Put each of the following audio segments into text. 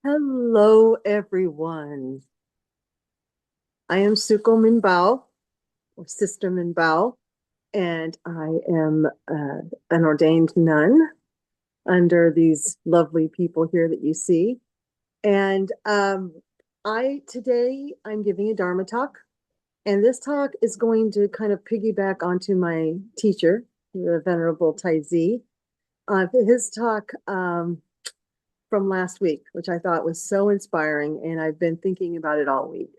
Hello, everyone. I am Suko Minbao, or Sister Minbao, and I am an ordained nun under these lovely people here that you see. And I'm giving a Dharma talk, and this talk is going to kind of piggyback onto my teacher, the Venerable Tai his talk from last week, which I thought was so inspiring, and I've been thinking about it all week.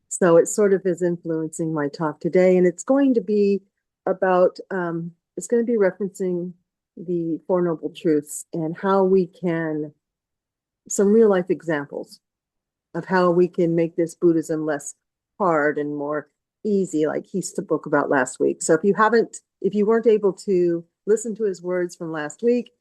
So it sort of is influencing my talk today, and it's going to be about, it's going to be referencing the Four Noble Truths and how we can, some real life examples of how we can make this Buddhism less hard and more easy, like he spoke about last week. So if you weren't able to listen to his words from last week,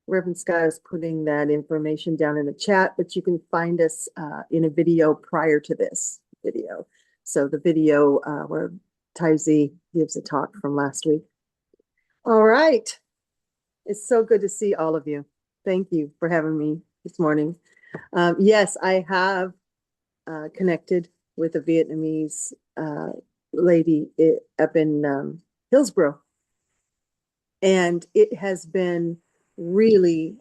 Reverend Scott is putting that information down in the chat, but you can find us in a video prior to this video. So the video where Taizi gives a talk from last week. All right. It's so good to see all of you. Thank you for having me this morning. Yes, I have connected with a Vietnamese lady up in Hillsborough. And it has been really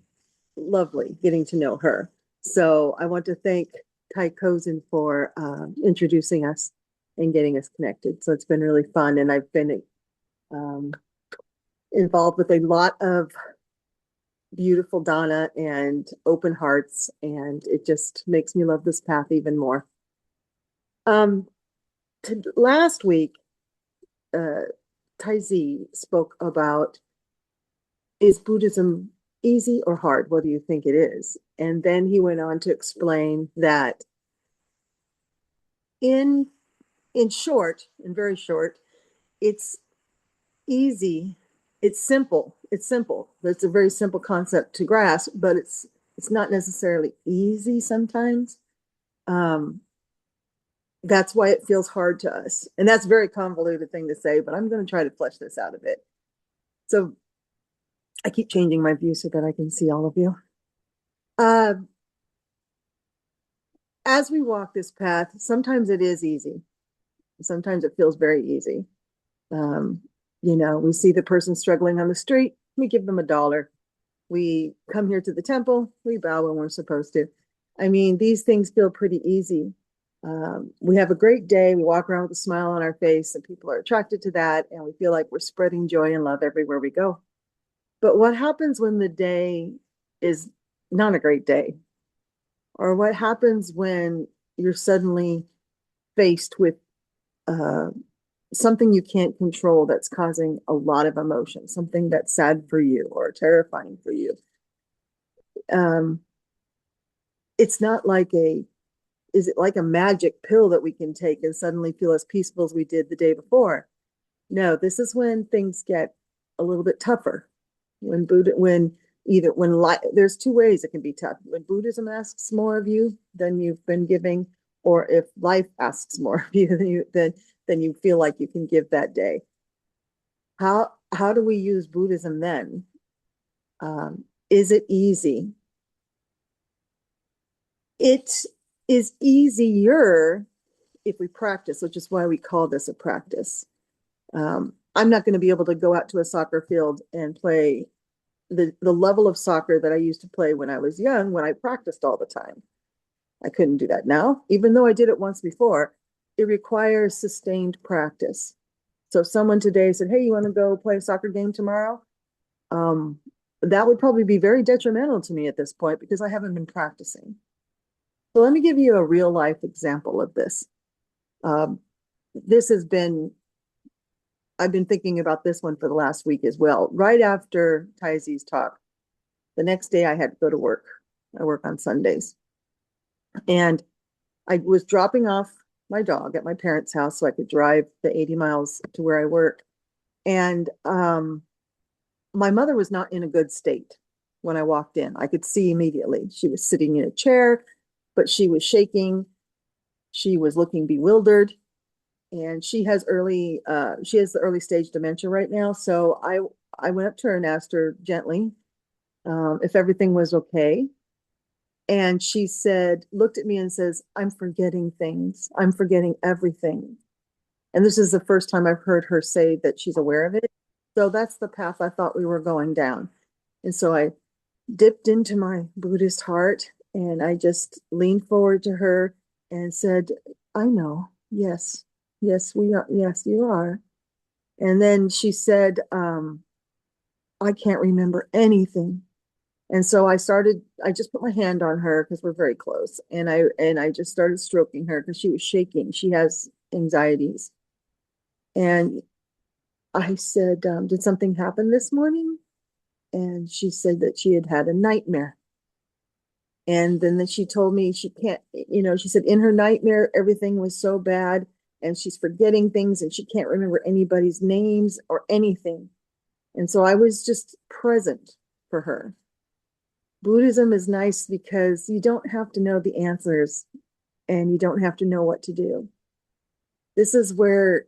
lovely getting to know her. So I want to thank Ty Kozen for introducing us and getting us connected. So it's been really fun. And I've been involved with a lot of beautiful Dana and open hearts. And it just makes me love this path even more. Last week, Taizi spoke about, is Buddhism easy or hard? What do you think it is? And then he went on to explain that in short, in very short, it's easy, it's simple. It's simple. It's a very simple concept to grasp, but it's not necessarily easy sometimes. That's why it feels hard to us. And that's a very convoluted thing to say, but I'm going to try to flesh this out a bit. So I keep changing my view so that I can see all of you. As we walk this path, sometimes it is easy. Sometimes it feels very easy. We see the person struggling on the street, we give them $1. We come here to the temple, we bow when we're supposed to. I mean, these things feel pretty easy. We have a great day, we walk around with a smile on our face, and people are attracted to that, and we feel like we're spreading joy and love everywhere we go. But what happens when the day is not a great day? Or what happens when you're suddenly faced with something you can't control that's causing a lot of emotion, something that's sad for you or terrifying for you? It's not like is it like a magic pill that we can take and suddenly feel as peaceful as we did the day before? No, this is when things get a little bit tougher. There's two ways it can be tough. When Buddhism asks more of you than you've been giving, or if life asks more of you than you feel like you can give that day. How do we use Buddhism then? Is it easy? It is easier if we practice, which is why we call this a practice. I'm not going to be able to go out to a soccer field and play the level of soccer that I used to play when I was young, when I practiced all the time. I couldn't do that now, even though I did it once before. It requires sustained practice. So if someone today said, hey, you want to go play a soccer game tomorrow? That would probably be very detrimental to me at this point because I haven't been practicing. So let me give you a real life example of this. I've been thinking about this one for the last week as well. Right after Taizi's talk, the next day I had to go to work. I work on Sundays. And I was dropping off my dog at my parents' house so I could drive the 80 miles to where I work. And my mother was not in a good state when I walked in. I could see immediately. She was sitting in a chair, but she was shaking. She was looking bewildered. And she has the early stage dementia right now. So I went up to her and asked her gently if everything was okay. And she said, looked at me and says, I'm forgetting things. I'm forgetting everything. And this is the first time I've heard her say that she's aware of it. So that's the path I thought we were going down. And so I dipped into my Buddhist heart and I just leaned forward to her and said, I know. Yes. Yes, we are. Yes, you are. And then she said, I can't remember anything. And so I just put my hand on her because we're very close. And I just started stroking her because she was shaking. She has anxieties. And I said, did something happen this morning? And she said that she had had a nightmare. And then she told me she can't, she said in her nightmare, everything was so bad and she's forgetting things and she can't remember anybody's names or anything. And so I was just present for her. Buddhism is nice because you don't have to know the answers and you don't have to know what to do. This is where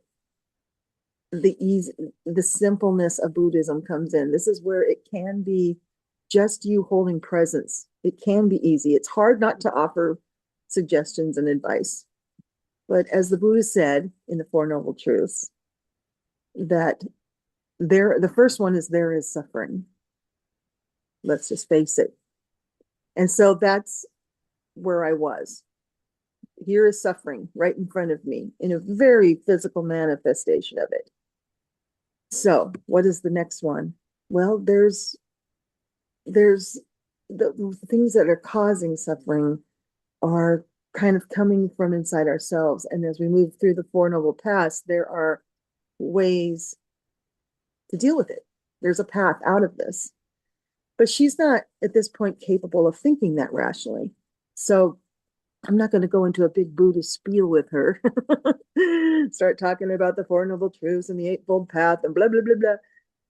the simpleness of Buddhism comes in. This is where it can be just you holding presence. It can be easy. It's hard not to offer suggestions and advice. But as the Buddha said in the Four Noble Truths, that the first one is there is suffering. Let's just face it. And so that's where I was. Here is suffering right in front of me in a very physical manifestation of it. So what is the next one? Well, there's the things that are causing suffering are kind of coming from inside ourselves. And as we move through the Four Noble Paths, there are ways to deal with it. There's a path out of this. But she's not at this point capable of thinking that rationally. So I'm not going to go into a big Buddhist spiel with her, start talking about the Four Noble Truths and the Eightfold Path and blah, blah, blah,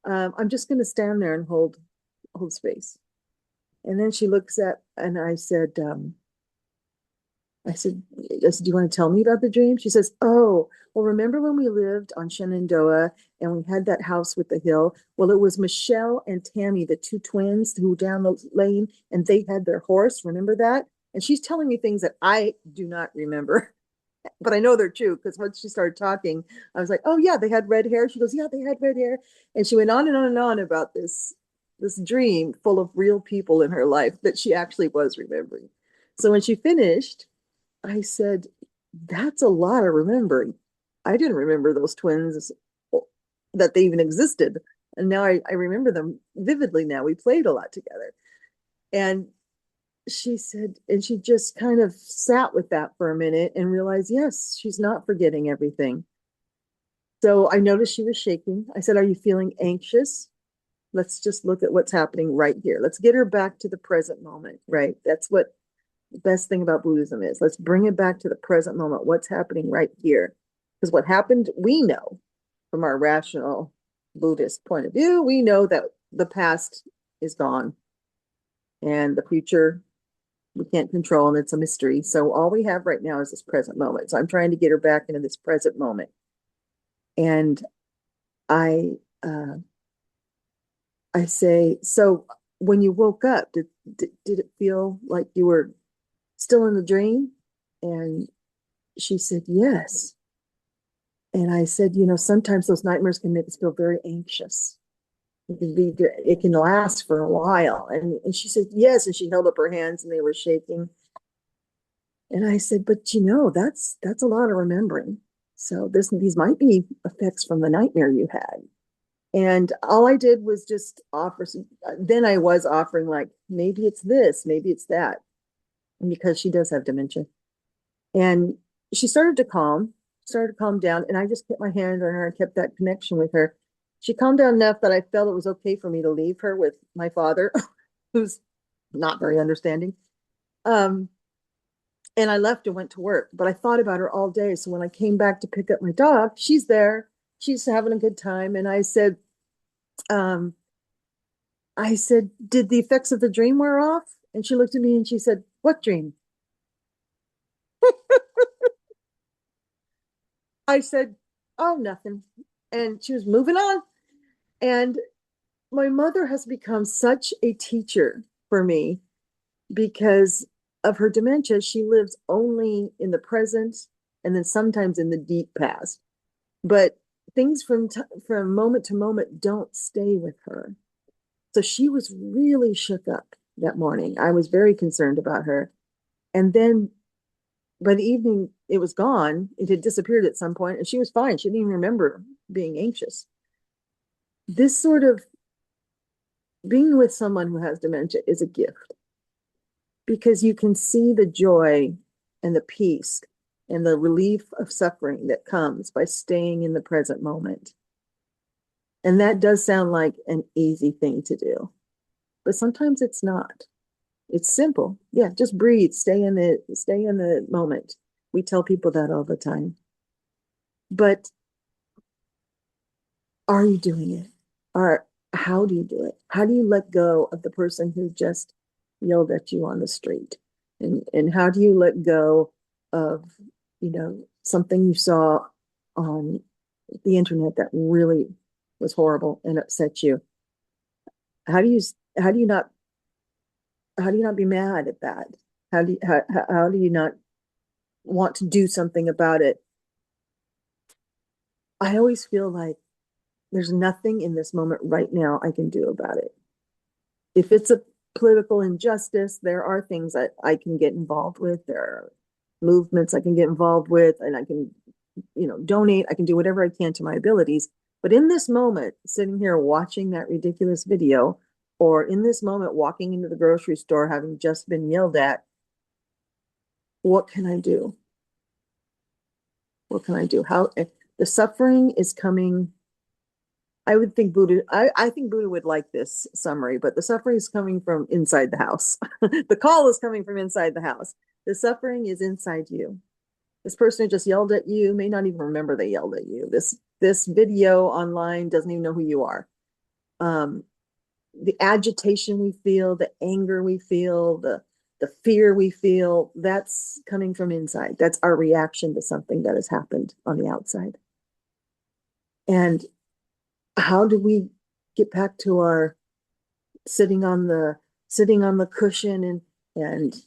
blah. I'm just going to stand there and hold space. And then she looks at, and I said, do you want to tell me about the dream? She says, oh, well, remember when we lived on Shenandoah and we had that house with the hill? Well, it was Michelle and Tammy, the two twins who down the lane, and they had their horse. Remember that? And she's telling me things that I do not remember, but I know they're true because once she started talking, I was like, oh yeah, they had red hair. She goes, yeah, they had red hair. And she went on and on and on about this dream full of real people in her life that she actually was remembering. So when she finished, I said, that's a lot of remembering. I didn't remember those twins that they even existed. And now I remember them vividly now. We played a lot together. And she said, and she just kind of sat with that for a minute and realized, yes, she's not forgetting everything. So I noticed she was shaking. I said, are you feeling anxious? Let's just look at what's happening right here. Let's get her back to the present moment, right? That's what the best thing about Buddhism is. Let's bring it back to the present moment. What's happening right here? Because what happened, we know from our rational Buddhist point of view, we know that the past is gone and the future we can't control and it's a mystery. So all we have right now is this present moment. So I'm trying to get her back into this present moment. And I say, so when you woke up, did it feel like you were still in the dream? And she said, yes. And I said, sometimes those nightmares can make us feel very anxious. It can last for a while. And she said, yes. And she held up her hands and they were shaking. And I said, but that's a lot of remembering. So these might be effects from the nightmare you had. And all I did was just offer then I was offering like, maybe it's this, maybe it's that. And because she does have dementia. And she started to calm down. And I just kept my hand on her and kept that connection with her. She calmed down enough that I felt it was okay for me to leave her with my father, who's not very understanding. And I left and went to work, but I thought about her all day. So when I came back to pick up my dog, she's there. She's having a good time. And um, I said, did the effects of the dream wear off? And she looked at me and she said, what dream? I said, oh, nothing. And she was moving on. And my mother has become such a teacher for me because of her dementia, she lives only in the present and then sometimes in the deep past. But things from moment to moment don't stay with her. So she was really shook up that morning. I was very concerned about her. And then by the evening, it was gone. It had disappeared at some point, and she was fine. She didn't even remember being anxious. This sort of being with someone who has dementia is a gift because you can see the joy and the peace and the relief of suffering that comes by staying in the present moment. And that does sound like an easy thing to do, but sometimes it's not. It's simple. Yeah, just breathe, stay in the moment. We tell people that all the time. But are you doing it? Or how do you do it? How do you let go of the person who just yelled at you on the street? And how do you let go of, something you saw on the internet that really was horrible and upset you? How do you how do you not how do you not be mad at that? How do you not want to do something about it? I always feel like there's nothing in this moment right now I can do about it. If it's a political injustice, there are things that I can get involved with. There are movements I can get involved with, and I can, donate. I can do whatever I can to my abilities. But in this moment, sitting here watching that ridiculous video, or in this moment, walking into the grocery store having just been yelled at, what can I do? What can I do? How the suffering is coming. I would think I think Buddha would like this summary, but the suffering is coming from inside the house. The call is coming from inside the house. The suffering is inside you. This person who just yelled at you may not even remember they yelled at you. This video online doesn't even know who you are. The agitation we feel, the anger we feel, the fear we feel, that's coming from inside. That's our reaction to something that has happened on the outside. And how do we get back to our sitting on the cushion and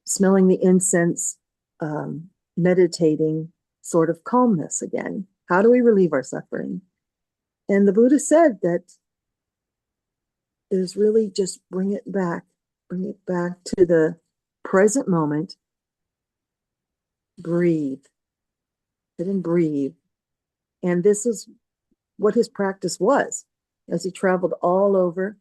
smelling the incense, meditating sort of calmness again? How do we relieve our suffering? And the Buddha said that is really just bring it back to the present moment, breathe, sit and breathe. And this is what his practice was. As he traveled all over,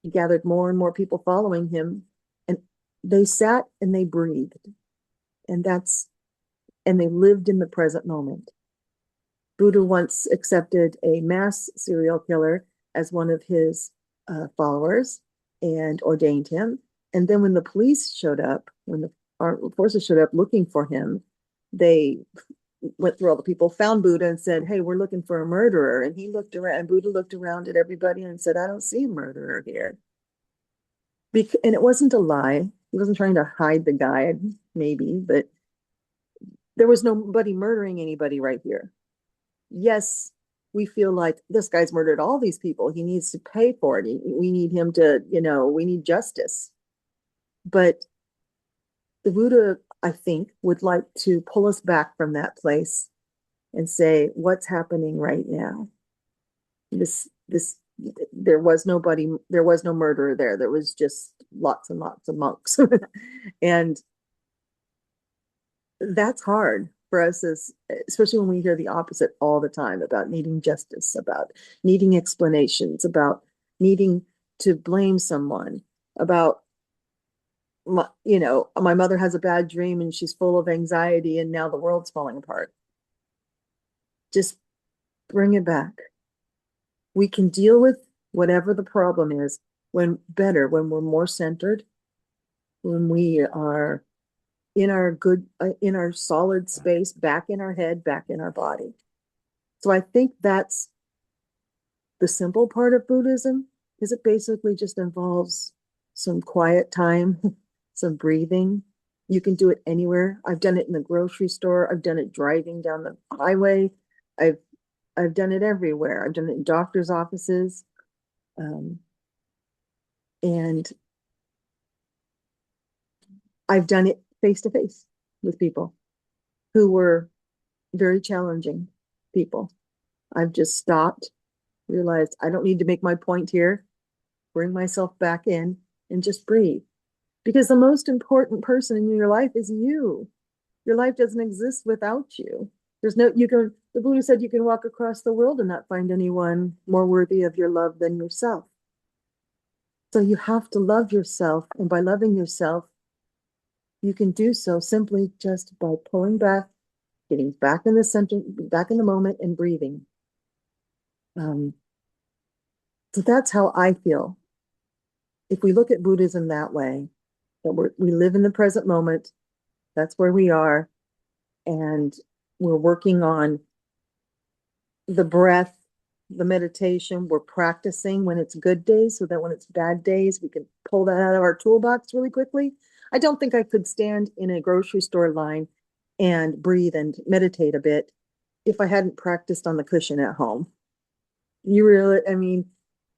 he gathered more and more people following him, and they sat and they breathed. And they lived in the present moment. Buddha once accepted a mass serial killer as one of his followers and ordained him. And then when the police showed up, when the armed forces showed up looking for him, they went through all the people, found Buddha and said, "Hey, we're looking for a murderer." And he looked around, and Buddha looked around at everybody and said, "I don't see a murderer here." And it wasn't a lie. He wasn't trying to hide the guy, maybe, but there was nobody murdering anybody right here. Yes, we feel like this guy's murdered all these people. He needs to pay for it. We need him to, we need justice. But the Buddha, I think, would like to pull us back from that place and say, what's happening right now? There was no murderer there. There was just lots and lots of monks. And that's hard for us, especially when we hear the opposite all the time about needing justice, about needing explanations, about needing to blame someone, about my mother has a bad dream and she's full of anxiety and now the world's falling apart. Just bring it back. We can deal with whatever the problem is when we're more centered, when we are in our solid space, back in our head, back in our body. So I think that's the simple part of Buddhism, is it basically just involves some quiet time, some breathing. You can do it anywhere. I've done it in the grocery store. I've done it driving down the highway. I've done it everywhere. I've done it in doctor's offices. And I've done it face to face with people who were very challenging people. I've just stopped, realized I don't need to make my point here, bring myself back in and just breathe. Because the most important person in your life is you. Your life doesn't exist without you. There's no, you can, the Buddha said you can walk across the world and not find anyone more worthy of your love than yourself. So you have to love yourself. And by loving yourself, you can do so simply just by pulling back, getting back in the center, back in the moment and breathing. Um, so that's how I feel. If we look at Buddhism that way, that we live in the present moment, that's where we are, and we're working on the breath, the meditation, we're practicing when it's good days so that when it's bad days, we can pull that out of our toolbox really quickly. I don't think I could stand in a grocery store line and breathe and meditate a bit if I hadn't practiced on the cushion at home. You really, I mean,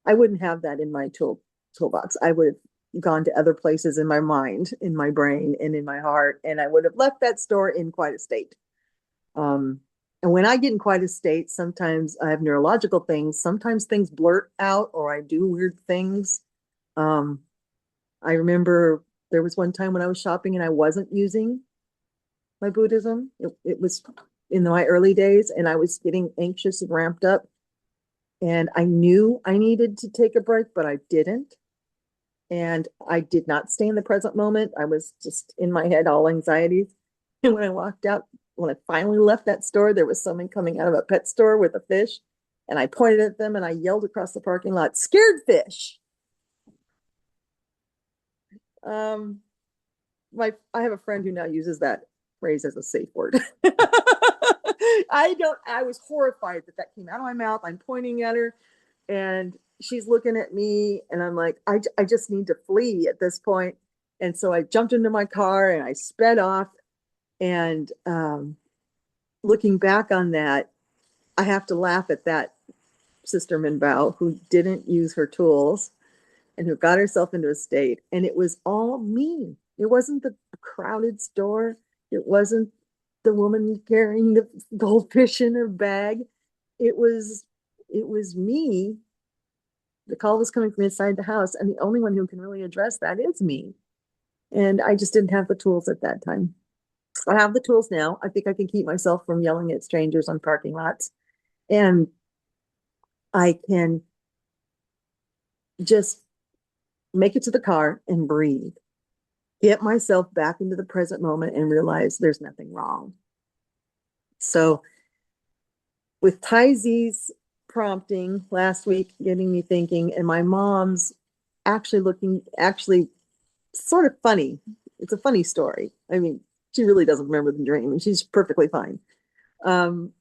I wouldn't have that in my toolbox. I would have gone to other places in my mind, in my brain, and in my heart, and I would have left that store in quite a state. And when I get in quite a state, sometimes I have neurological things. Sometimes things blurt out, or I do weird things. Um, I remember there was one time when I was shopping and I wasn't using my Buddhism. It was in my early days, and I was getting anxious and ramped up. And I knew I needed to take a break, but I didn't. And I did not stay in the present moment. I was just in my head, all anxieties. And when I walked out, when I finally left that store, there was someone coming out of a pet store with a fish. And I pointed at them and I yelled across the parking lot, "Scared fish." Um, I have a friend who now uses that phrase as a safe word. I was horrified that that came out of my mouth. I'm pointing at her and she's looking at me and I'm like, I just need to flee at this point. And so I jumped into my car and I sped off. And looking back on that, I have to laugh at that Sister Minbao who didn't use her tools and who got herself into a state. And it was all me. It wasn't the crowded store. It wasn't the woman carrying the goldfish in her bag. It was me. The call was coming from inside the house, and the only one who can really address that is me. And I just didn't have the tools at that time. I have the tools now. I think I can keep myself from yelling at strangers on parking lots. And I can just make it to the car and breathe, get myself back into the present moment and realize there's nothing wrong. So with Tai Zi's prompting last week, getting me thinking, and my mom's actually sort of funny. It's a funny story. I mean, she really doesn't remember the dream and she's perfectly fine. Um,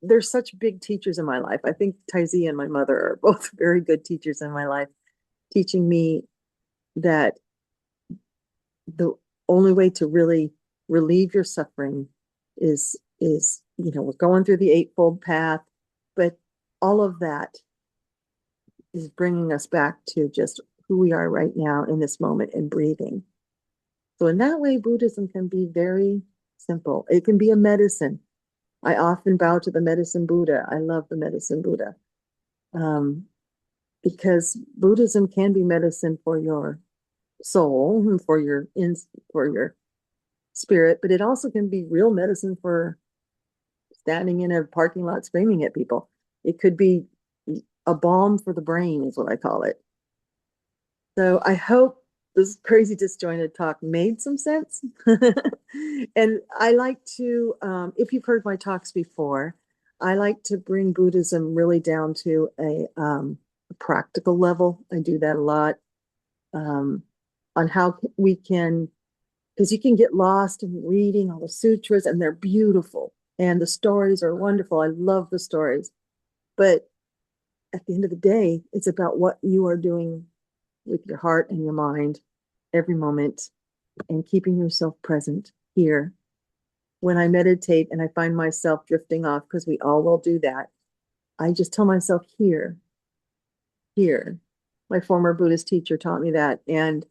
there's such big teachers in my life. I think Tai Zi and my mother are both very good teachers in my life, teaching me that the only way to really relieve your suffering is we're going through the Eightfold Path, but all of that is bringing us back to just who we are right now in this moment and breathing. So in that way, Buddhism can be very simple. It can be a medicine. I often bow to the medicine Buddha. I love the medicine Buddha. Because Buddhism can be medicine for your soul and for your spirit, but it also can be real medicine for standing in a parking lot screaming at people. It could be a balm for the brain, is what I call it. So I hope this crazy disjointed talk made some sense. And I like to, if you've heard my talks before, I like to bring Buddhism really down to a practical level. I do that a lot on how we can, because you can get lost in reading all the sutras and they're beautiful and the stories are wonderful. I love the stories. But at the end of the day, it's about what you are doing with your heart and your mind every moment and keeping yourself present here. When I meditate and I find myself drifting off, because we all will do that, I just tell myself here. My former Buddhist teacher taught me that. And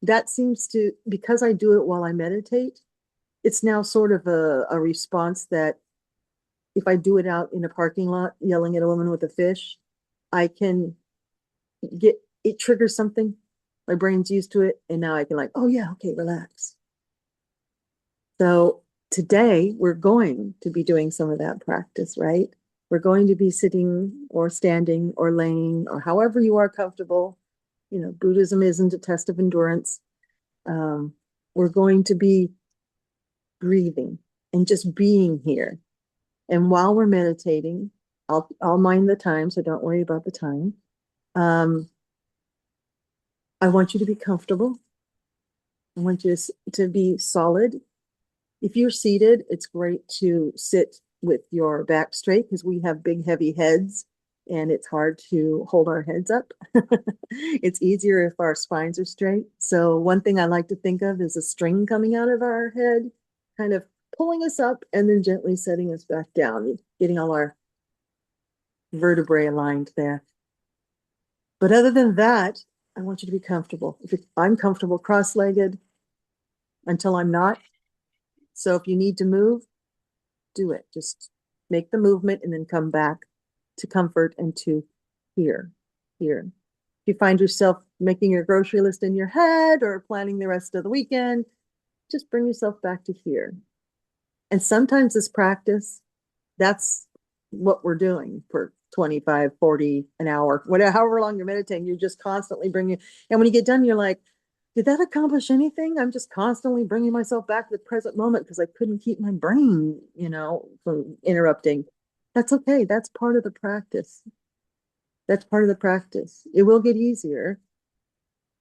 that seems to, because I do it while I meditate, it's now sort of a response that if I do it out in a parking lot, yelling at a woman with a fish, I can get, it triggers something. My brain's used to it. And now I can like, oh yeah, okay, relax. So today we're going to be doing some of that practice, right? We're going to be sitting or standing or laying or however you are comfortable. You know, Buddhism isn't a test of endurance. We're going to be breathing and just being here. And while we're meditating, I'll mind the time, so don't worry about the time. I want you to be comfortable. I want you to be solid. If you're seated, it's great to sit with your back straight because we have big, heavy heads and it's hard to hold our heads up. It's easier if our spines are straight. So one thing I like to think of is a string coming out of our head, kind of pulling us up and then gently setting us back down, getting all our vertebrae aligned there. But other than that, I want you to be comfortable. I'm comfortable cross-legged until I'm not. So if you need to move, do it. Just make the movement and then come back to comfort and to here. If you find yourself making your grocery list in your head or planning the rest of the weekend, just bring yourself back to here. And sometimes this practice, that's what we're doing for 25, 40, an hour, whatever, however long you're meditating, you're just constantly bringing, and when you get done, you're like, did that accomplish anything? I'm just constantly bringing myself back to the present moment because I couldn't keep my brain, from interrupting. That's okay. That's part of the practice. It will get easier.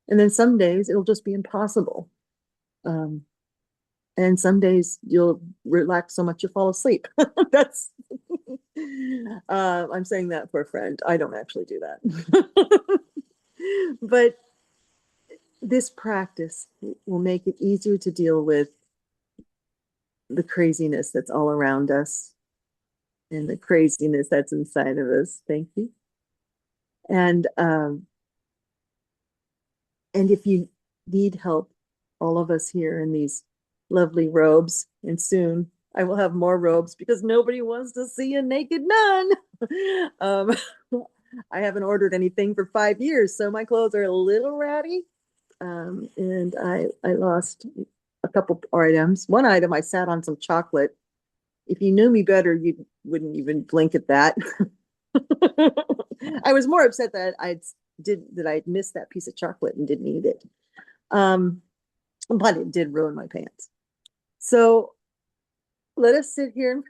And then some days it'll just be impossible. And some days you'll relax so much you fall asleep. That's I'm saying that for a friend. I don't actually do that. But this practice will make it easier to deal with the craziness that's all around us and the craziness that's inside of us. Thank you. And if you need help, all of us here in these lovely robes, and soon I will have more robes because nobody wants to see a naked nun. I haven't ordered anything for 5 years, so my clothes are a little ratty. And I lost a couple items. One item, I sat on some chocolate. If you knew me better, you wouldn't even blink at that. I was more upset that I'd missed that piece of chocolate and didn't eat it. But it did ruin my pants. So let us sit here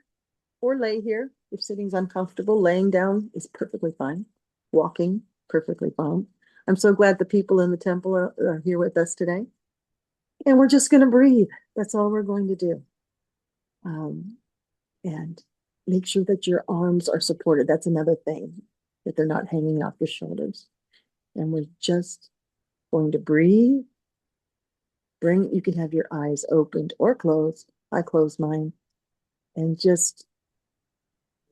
or lay here. If sitting's uncomfortable, laying down is perfectly fine. Walking, perfectly fine. I'm so glad the people in the temple are here with us today. And we're just going to breathe. That's all we're going to do. And make sure that your arms are supported. That's another thing, that they're not hanging off your shoulders. And we're just going to breathe. You can have your eyes opened or closed. I close mine. And just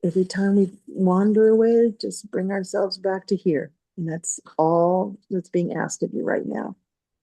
every time we wander away, just bring ourselves back to here. And that's all that's being asked of you right now.